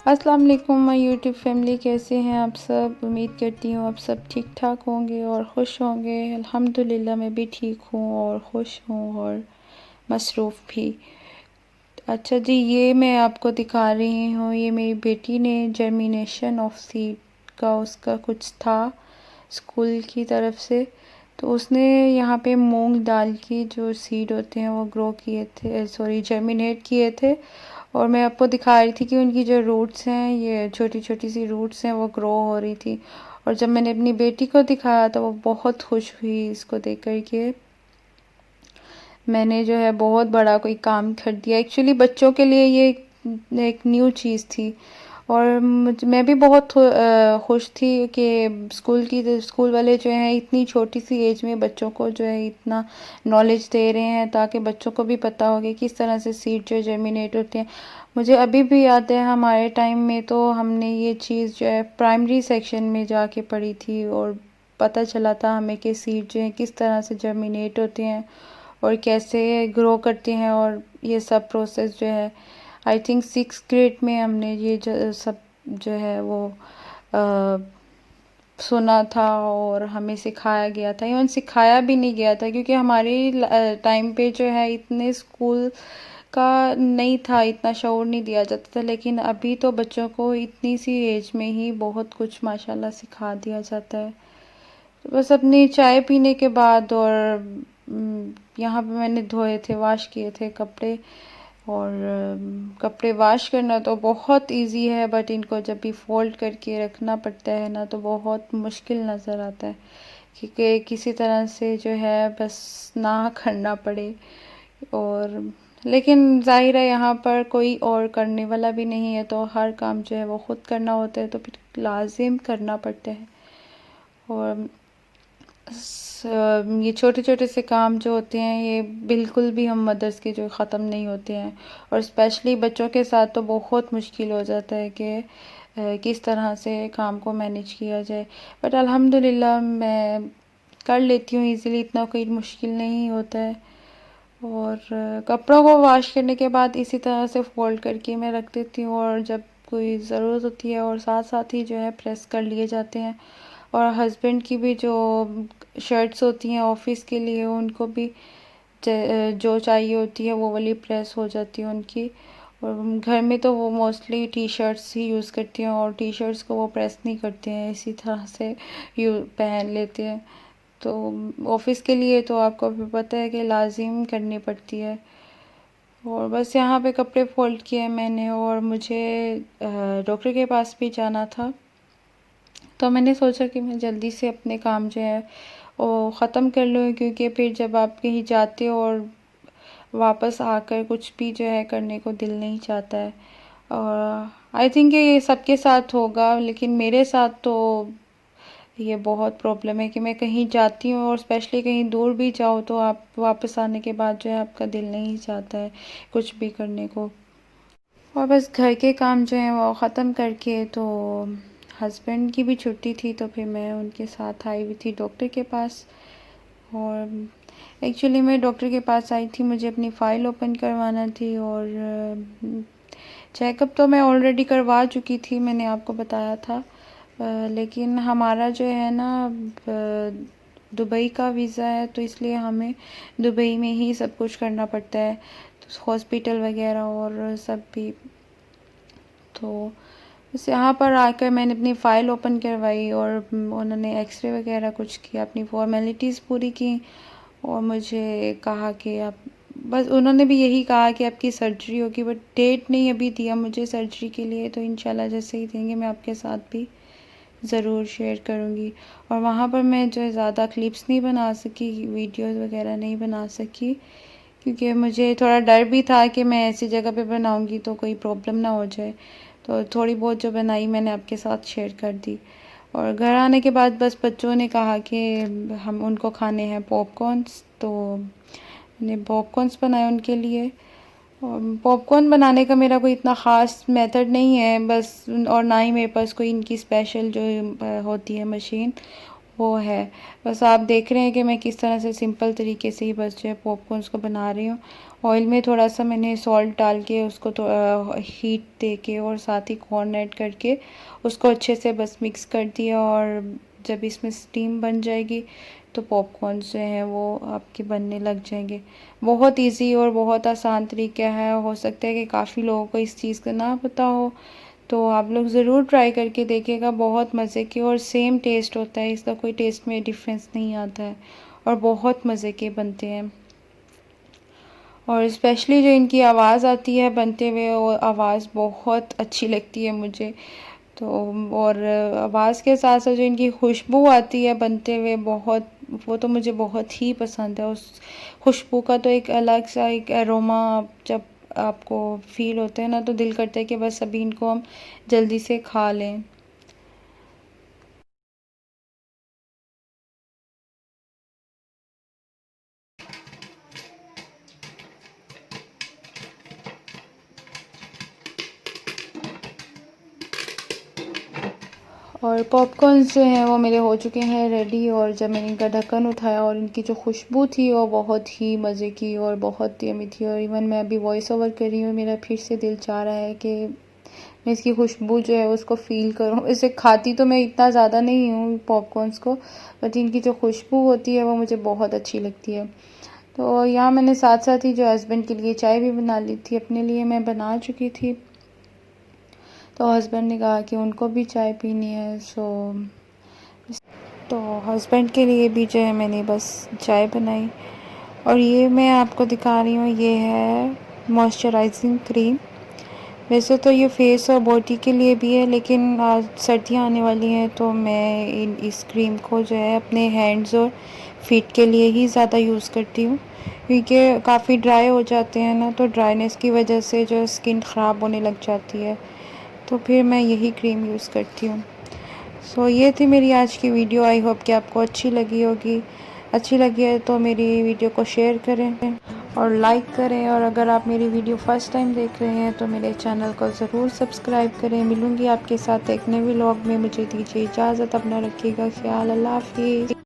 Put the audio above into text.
अस्सलाम वालेकुम my YouTube family, कैसे हैं आप सब। उम्मीद करती हूँ आप सब ठीक ठाक होंगे और ख़ुश होंगे। अल्हम्दुलिल्लाह मैं भी ठीक हूँ और ख़ुश हूँ और मसरूफ़ भी। अच्छा जी, ये मैं आपको दिखा रही हूँ, ये मेरी बेटी ने जर्मिनेशन ऑफ सीड का उसका कुछ था स्कूल की तरफ से, तो उसने यहाँ पे मूंग दाल की जो सीड होते हैं वो ग्रो किए थे, सॉरी जर्मिनेट किए थे। और मैं आपको दिखा रही थी कि उनकी जो रूट्स हैं, ये छोटी छोटी सी रूट्स हैं, वो ग्रो हो रही थी। और जब मैंने अपनी बेटी को दिखाया तो वो बहुत खुश हुई इसको देख कर के मैंने जो है बहुत बड़ा कोई काम कर दिया। एक्चुअली बच्चों के लिए ये एक न्यू चीज़ थी और मैं भी बहुत खुश थी कि स्कूल वाले जो हैं इतनी छोटी सी एज में बच्चों को जो है इतना नॉलेज दे रहे हैं, ताकि बच्चों को भी पता हो कि किस तरह से सीड जो जर्मिनेट होते हैं। मुझे अभी भी याद है, हमारे टाइम में तो हमने ये चीज़ जो है प्राइमरी सेक्शन में जाके पढ़ी थी और पता चला था हमें कि सीड जो है किस तरह से जर्मिनेट होते हैं और कैसे ग्रो करते हैं। और ये सब प्रोसेस जो है आई थिंक 6th ग्रेड में हमने ये सब जो है वो आ, सुना था और हमें सिखाया गया था। इवन सिखाया भी नहीं गया था क्योंकि हमारे टाइम पे जो है इतने स्कूल का नहीं था, इतना शऊर नहीं दिया जाता था। लेकिन अभी तो बच्चों को इतनी सी एज में ही बहुत कुछ माशाल्लाह सिखा दिया जाता है। तो बस अपनी चाय पीने के बाद और यहाँ पे मैंने धोए थे, वॉश किए थे कपड़े। और कपड़े वॉश करना तो बहुत इजी है, बट इनको जब भी फोल्ड करके रखना पड़ता है ना तो बहुत मुश्किल नज़र आता है क्योंकि किसी तरह से जो है बस ना करना पड़े। और लेकिन ज़ाहिर है यहाँ पर कोई और करने वाला भी नहीं है, तो हर काम जो है वो ख़ुद करना होता है, तो फिर लाजिम करना पड़ता है। और ये छोटे छोटे से काम जो होते हैं ये बिल्कुल भी हम मदर्स के जो ख़त्म नहीं होते हैं। और स्पेशली बच्चों के साथ तो बहुत मुश्किल हो जाता है कि किस तरह से काम को मैनेज किया जाए। बट अल्हम्दुलिल्लाह मैं कर लेती हूँ इजीली, इतना कोई मुश्किल नहीं होता है। और कपड़ों को वॉश करने के बाद इसी तरह से फ़ोल्ड करके मैं रख देती हूँ और जब कोई ज़रूरत होती है और साथ साथ ही जो है प्रेस कर लिए जाते हैं। और हस्बैंड की भी जो शर्ट्स होती हैं ऑफिस के लिए, उनको भी जो चाहिए होती है वो वाली प्रेस हो जाती है उनकी। और घर में तो वो मोस्टली टी शर्ट्स ही यूज़ करती हैं और टी शर्ट्स को वो प्रेस नहीं करते हैं, इसी तरह से यू पहन लेते हैं। तो ऑफिस के लिए तो आपको भी पता है कि लाजिम करनी पड़ती है। और बस यहाँ पे कपड़े फोल्ड किए मैंने और मुझे डॉक्टर के पास भी जाना था, तो मैंने सोचा कि मैं जल्दी से अपने काम जो है वो ख़त्म कर लूँ, क्योंकि फिर जब आप कहीं जाते हो और वापस आकर कुछ भी जो है करने को दिल नहीं चाहता है। और आई थिंक ये सबके साथ होगा, लेकिन मेरे साथ तो ये बहुत प्रॉब्लम है कि मैं कहीं जाती हूँ और स्पेशली कहीं दूर भी जाओ तो आप वापस आने के बाद जो है आपका दिल नहीं चाहता है कुछ भी करने को। और बस घर के काम जो हैं वो ख़त्म करके, तो हस्बैंड की भी छुट्टी थी तो फिर मैं उनके साथ आई हुई थी डॉक्टर के पास। और एक्चुअली मैं डॉक्टर के पास आई थी, मुझे अपनी फ़ाइल ओपन करवाना थी। और चेकअप तो मैं ऑलरेडी करवा चुकी थी, मैंने आपको बताया था। लेकिन हमारा जो है ना दुबई का वीज़ा है, तो इसलिए हमें दुबई में ही सब कुछ करना पड़ता है, तो हॉस्पिटल वगैरह और सब भी। तो बस यहाँ पर आकर मैंने अपनी फ़ाइल ओपन करवाई और उन्होंने एक्सरे वगैरह कुछ किया, अपनी फॉर्मेलिटीज़ पूरी की। और मुझे कहा कि आप, बस उन्होंने भी यही कहा कि आपकी सर्जरी होगी, बट डेट नहीं अभी दिया मुझे सर्जरी के लिए, तो इंशाल्लाह जैसे ही देंगे मैं आपके साथ भी ज़रूर शेयर करूँगी। और वहाँ पर मैं जो है ज़्यादा क्लिप्स नहीं बना सकी, वीडियोज़ वगैरह नहीं बना सकी, क्योंकि मुझे थोड़ा डर भी था कि मैं ऐसी जगह पे बनाऊँगी तो कोई प्रॉब्लम ना हो जाए। तो थोड़ी बहुत जो बनाई मैंने आपके साथ शेयर कर दी। और घर आने के बाद बस बच्चों ने कहा कि हम उनको खाने हैं पॉपकॉर्न्स, तो मैंने पॉपकॉर्न्स बनाए उनके लिए। और पॉपकॉर्न बनाने का मेरा कोई इतना ख़ास मेथड नहीं है बस, और ना ही मेरे पास कोई इनकी स्पेशल जो होती है मशीन वो है। बस आप देख रहे हैं कि मैं किस तरह से सिंपल तरीके से ही बस जो है पॉपकॉर्न्स को बना रही हूँ। ऑयल में थोड़ा सा मैंने सॉल्ट डाल के उसको तो हीट दे के और साथ ही कॉर्न ऐड करके उसको अच्छे से बस मिक्स कर दिया। और जब इसमें स्टीम बन जाएगी तो पॉपकॉर्न जो हैं वो आपके बनने लग जाएंगे। बहुत इजी और बहुत आसान तरीका है। हो सकता है कि काफ़ी लोगों को इस चीज़ का ना पता हो, तो आप लोग ज़रूर ट्राई करके देखिएगा। बहुत मज़े के और सेम टेस्ट होता है, इसका कोई टेस्ट में डिफरेंस नहीं आता है और बहुत मज़े के बनते हैं। और स्पेशली जो इनकी आवाज़ आती है बनते हुए, वो आवाज़ बहुत अच्छी लगती है मुझे तो। और आवाज़ के साथ साथ जो इनकी खुशबू आती है बनते हुए, बहुत वो तो मुझे बहुत ही पसंद है। उस खुशबू का तो एक अलग सा एक एरोमा जब आपको फील होता है ना, तो दिल करता है कि बस अभी इनको हम जल्दी से खा लें। और पॉपकॉर्न्स जो हैं वो मेरे हो चुके हैं रेडी। और जब मैंने इनका ढक्कन उठाया और इनकी जो खुशबू थी वो बहुत ही मज़े की और बहुत यम्मी थी। और इवन मैं अभी वॉइस ओवर कर रही हूँ, मेरा फिर से दिल चाह रहा है कि मैं इसकी खुशबू जो है उसको फ़ील करूँ। इसे खाती तो मैं इतना ज़्यादा नहीं हूँ पॉपकॉर्न्स को, बट इनकी जो खुशबू होती है वो मुझे बहुत अच्छी लगती है। तो यहाँ मैंने साथ साथ ही जो हस्बैंड के लिए चाय भी बना ली थी, अपने लिए मैं बना चुकी थी। तो हस्बैंड ने कहा कि उनको भी चाय पीनी है, तो हस्बैंड के लिए भी जो है मैंने बस चाय बनाई। और ये मैं आपको दिखा रही हूँ, ये है मॉइस्चराइजिंग क्रीम। वैसे तो ये फेस और बॉडी के लिए भी है, लेकिन आज सर्दियाँ आने वाली हैं तो मैं इस क्रीम को जो है अपने हैंड्स और फीट के लिए ही ज़्यादा यूज़ करती हूँ, क्योंकि काफ़ी ड्राई हो जाते हैं ना, तो ड्राइनेस की वजह से जो स्किन ख़राब होने लग जाती है, तो फिर मैं यही क्रीम यूज़ करती हूँ। सो ये थी मेरी आज की वीडियो। आई होप कि आपको अच्छी लगी होगी। अच्छी लगी है तो मेरी वीडियो को शेयर करें और लाइक करें। और अगर आप मेरी वीडियो फर्स्ट टाइम देख रहे हैं तो मेरे चैनल को ज़रूर सब्सक्राइब करें। मिलूँगी आपके साथ एक नए व्लॉग में। मुझे दीजिए इजाज़त। अपना रखिएगा ख्याल। अल्लाह हाफ़िज़।